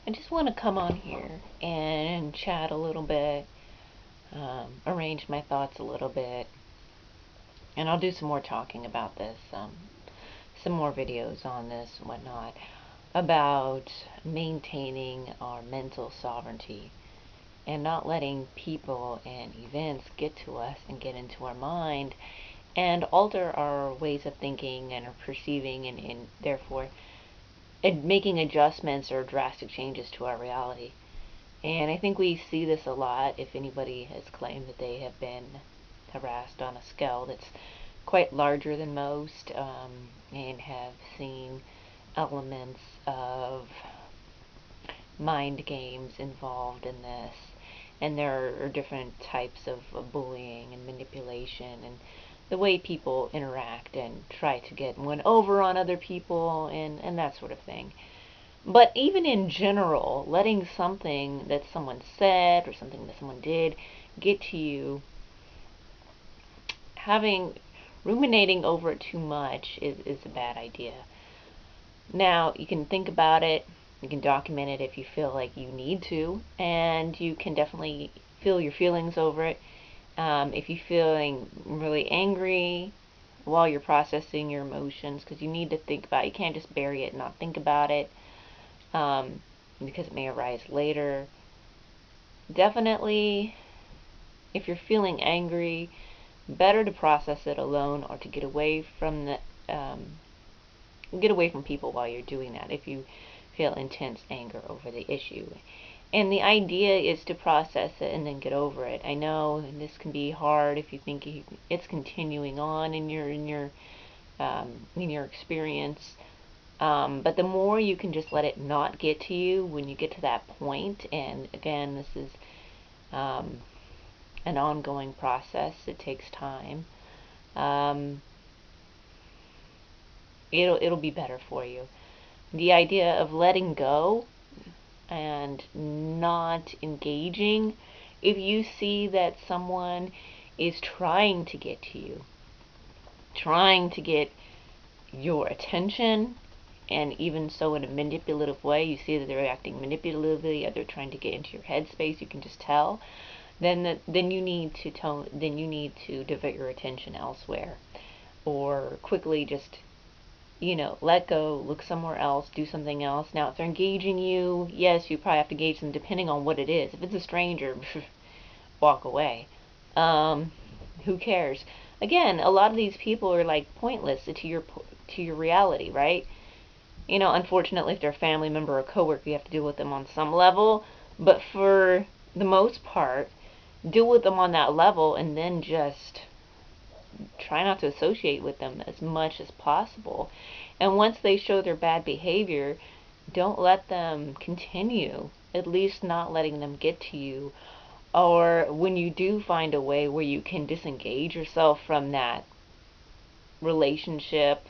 I just want to come on here and chat a little bit, arrange my thoughts a little bit, and I'll do some more talking about this, some more videos on this and whatnot, about maintaining our mental sovereignty and not letting people and events get to us and get into our mind and alter our ways of thinking and our perceiving and therefore making adjustments or drastic changes to our reality. And I think we see this a lot if anybody has claimed that they have been harassed on a scale that's quite larger than most, and have seen elements of mind games involved in this. And there are different types of bullying and manipulation and the way people interact and try to get one over on other people and that sort of thing. But even in general, letting something that someone said or something that someone did get to you, ruminating over it too much is a bad idea. Now, you can think about it, you can document it if you feel like you need to, and you can definitely feel your feelings over it. If you're feeling really angry while you're processing your emotions, because you need to think about it, you can't just bury it and not think about it, because it may arise later. Definitely, if you're feeling angry, better to process it alone or to get away from people while you're doing that if you feel intense anger over the issue. And the idea is to process it and then get over it. I know, and this can be hard if you think it's continuing on in your experience. But the more you can just let it not get to you when you get to that point, and again, this is an ongoing process. It takes time. It'll be better for you. The idea of letting go and not engaging, if you see that someone is trying to get to you, trying to get your attention, and even so in a manipulative way, you see that they're acting manipulatively, or they're trying to get into your headspace, you can just tell, then you need to divert your attention elsewhere, or quickly just let go, look somewhere else, do something else. Now, if they're engaging you, yes, you probably have to engage them depending on what it is. If it's a stranger, walk away. Who cares? Again, a lot of these people are like pointless to your reality, right? Unfortunately, if they're a family member or a coworker, you have to deal with them on some level. But for the most part, deal with them on that level and then just try not to associate with them as much as possible. And once they show their bad behavior, don't let them continue, at least not letting them get to you. Or when you do find a way where you can disengage yourself from that relationship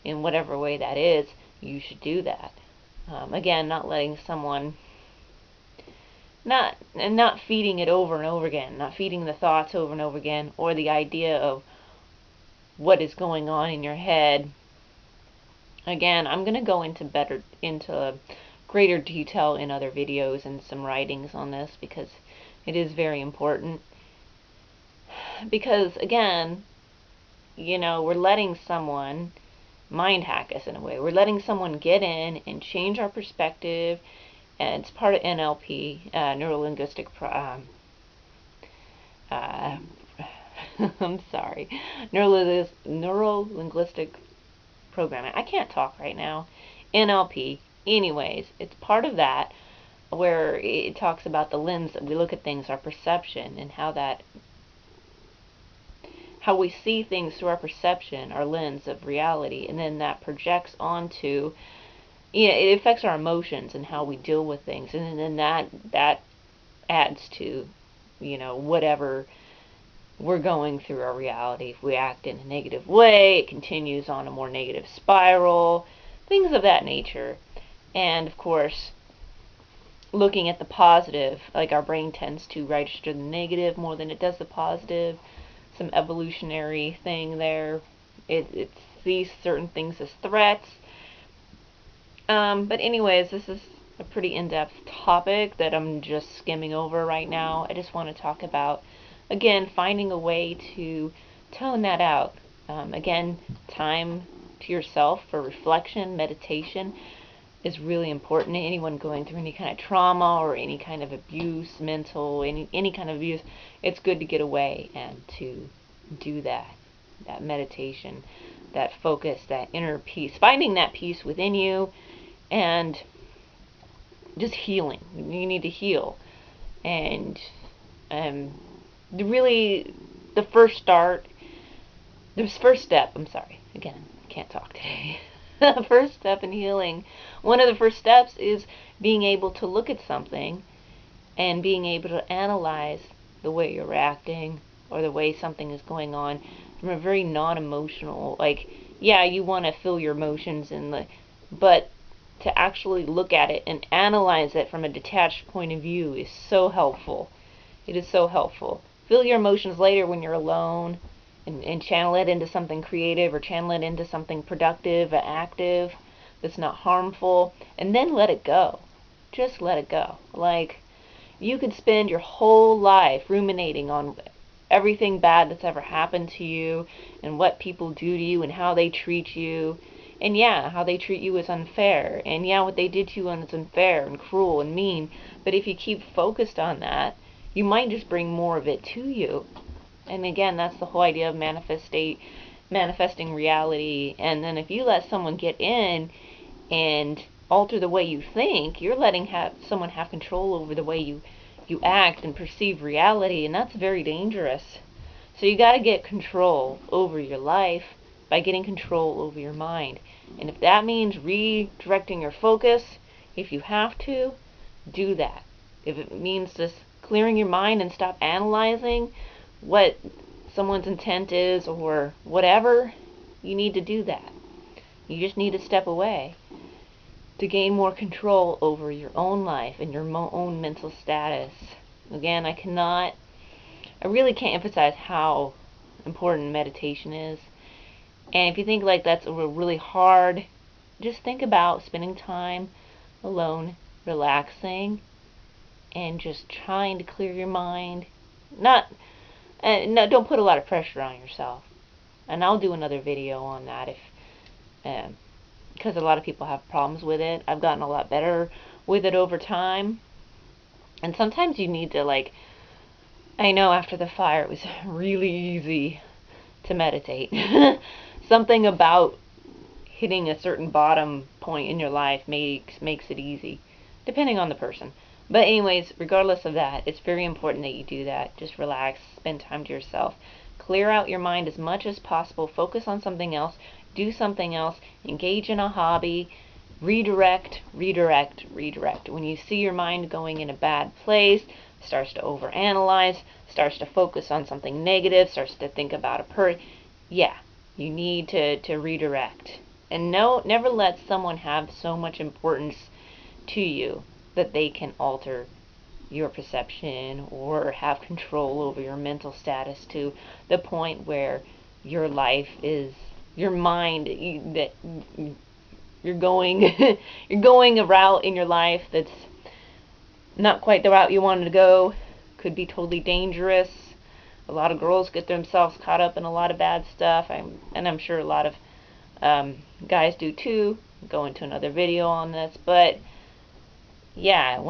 in whatever way that is, you should do that. Again, not letting someone, not feeding it over and over again, not feeding the thoughts over and over again, or the idea of what is going on in your head. Again, I'm going to go into greater detail in other videos and some writings on this, because it is very important. Because again, we're letting someone mind hack us in a way. We're letting someone get in and change our perspective, and it's part of NLP, Neurolinguistic I'm sorry, Neurolinguistic Programming. I can't talk right now. NLP. Anyways, it's part of that, where it talks about the lens that we look at things, our perception, and how we see things through our perception, our lens of reality, and then that projects onto, it affects our emotions and how we deal with things, and then that adds to, whatever we're going through our reality. If we act in a negative way, it continues on a more negative spiral, things of that nature. And of course, looking at the positive, like our brain tends to register the negative more than it does the positive. Some evolutionary thing there. It sees certain things as threats. But anyways, this is a pretty in-depth topic that I'm just skimming over right now. I just want to talk about, again, finding a way to tone that out. Again, time to yourself for reflection, meditation is really important. Anyone going through any kind of trauma or any kind of abuse, mental, any kind of abuse, it's good to get away and to do that meditation, that focus, that inner peace, finding that peace within you, and just healing. You need to heal. And really, the first step, I'm sorry, again, I can't talk today. The first step in healing, one of the first steps is being able to look at something and being able to analyze the way you're reacting or the way something is going on from a very non-emotional, like, yeah, you want to feel your emotions but to actually look at it and analyze it from a detached point of view is so helpful. It is so helpful. Feel your emotions later when you're alone, and channel it into something creative or channel it into something productive and active that's not harmful, and then let it go. Just let it go. Like, you could spend your whole life ruminating on everything bad that's ever happened to you and what people do to you and how they treat you. And yeah, how they treat you is unfair. And yeah, what they did to you is unfair and cruel and mean. But if you keep focused on that, you might just bring more of it to you. And again, that's the whole idea of manifesting reality. And then if you let someone get in and alter the way you think, you're letting someone have control over the way you act and perceive reality, and that's very dangerous. So you got to get control over your life by getting control over your mind. And if that means redirecting your focus, if you have to, do that. If it means just clearing your mind and stop analyzing what someone's intent is or whatever, you need to do that. You just need to step away to gain more control over your own life and your own mental status. Again, I really can't emphasize how important meditation is. And if you think like that's really hard, just think about spending time alone, relaxing, and just trying to clear your mind. No, don't put a lot of pressure on yourself. And I'll do another video on that because a lot of people have problems with it. I've gotten a lot better with it over time. And sometimes you need to, like, I know after the fire it was really easy to meditate. Something about hitting a certain bottom point in your life makes it easy, depending on the person. But anyways, regardless of that, it's very important that you do that. Just relax, spend time to yourself. Clear out your mind as much as possible. Focus on something else. Do something else. Engage in a hobby. Redirect, redirect, redirect. When you see your mind going in a bad place, starts to overanalyze, starts to focus on something negative, starts to think about yeah, you need to redirect. And never let someone have so much importance to you that they can alter your perception or have control over your mental status to the point where your life is your mind that you're going you're going a route in your life that's not quite the route you wanted to go. Could be totally dangerous. A lot of girls get themselves caught up in a lot of bad stuff, and I'm sure a lot of guys do too. I'll go into another video on this, but yeah,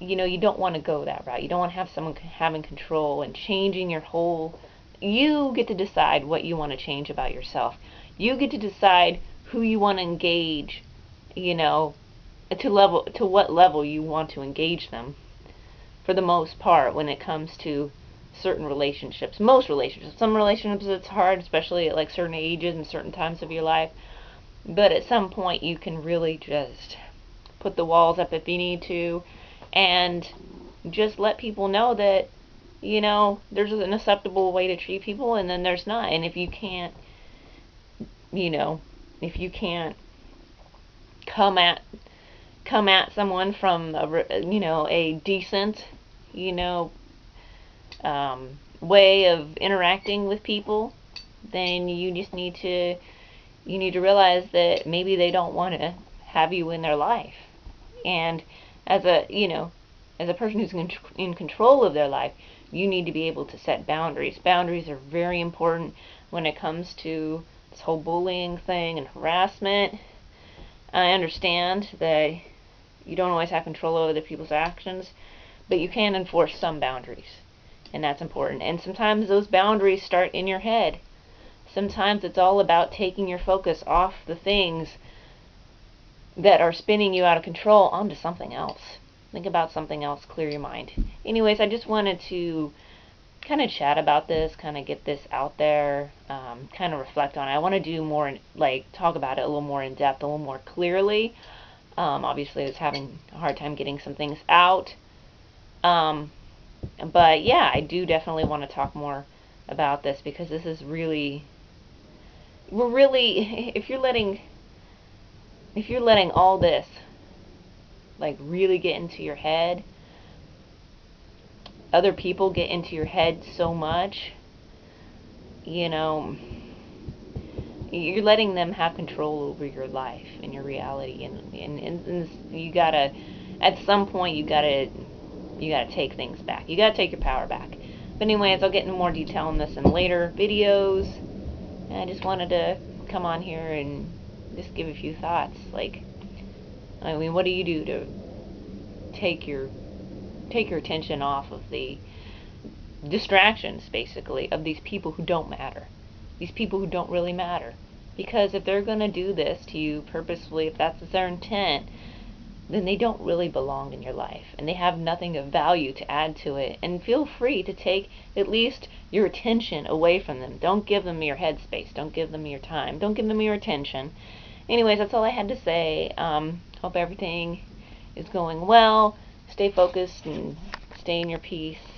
you don't want to go that route. You don't want to have someone having control and changing your whole. You get to decide what you want to change about yourself. You get to decide who you want to engage, to what level you want to engage them. For the most part, when it comes to certain relationships, most relationships, some relationships it's hard, especially at like certain ages and certain times of your life. But at some point, you can really just put the walls up if you need to, and just let people know that, there's an acceptable way to treat people, and then there's not. And if you can't, come at someone from a decent, way of interacting with people, then you need to realize that maybe they don't want to have you in their life. And as a, as a person who's in control of their life, you need to be able to set boundaries. Boundaries are very important when it comes to this whole bullying thing and harassment. I understand that you don't always have control over other people's actions, but you can enforce some boundaries, and that's important. And sometimes those boundaries start in your head. Sometimes it's all about taking your focus off the things that are spinning you out of control onto something else. Think about something else, clear your mind. Anyways, I just wanted to kind of chat about this, kind of get this out there, kind of reflect on it. I want to do more, talk about it a little more in depth, a little more clearly. Obviously, I was having a hard time getting some things out. But yeah, I do definitely want to talk more about this, because this is really, if you're letting all this really get into your head, other people get into your head so much, you're letting them have control over your life and your reality, and you gotta, at some point, you gotta take things back. You gotta take your power back. But anyways, I'll get into more detail on this in later videos. And I just wanted to come on here and just give a few thoughts. What do you do to take your attention off of the distractions, basically, of these people who don't matter, these people who don't really matter? Because if they're going to do this to you purposefully, if that's their intent, then they don't really belong in your life, and they have nothing of value to add to it. And feel free to take at least your attention away from them. Don't give them your headspace. Don't give them your time. Don't give them your attention. Anyways, that's all I had to say. Hope everything is going well. Stay focused and stay in your peace.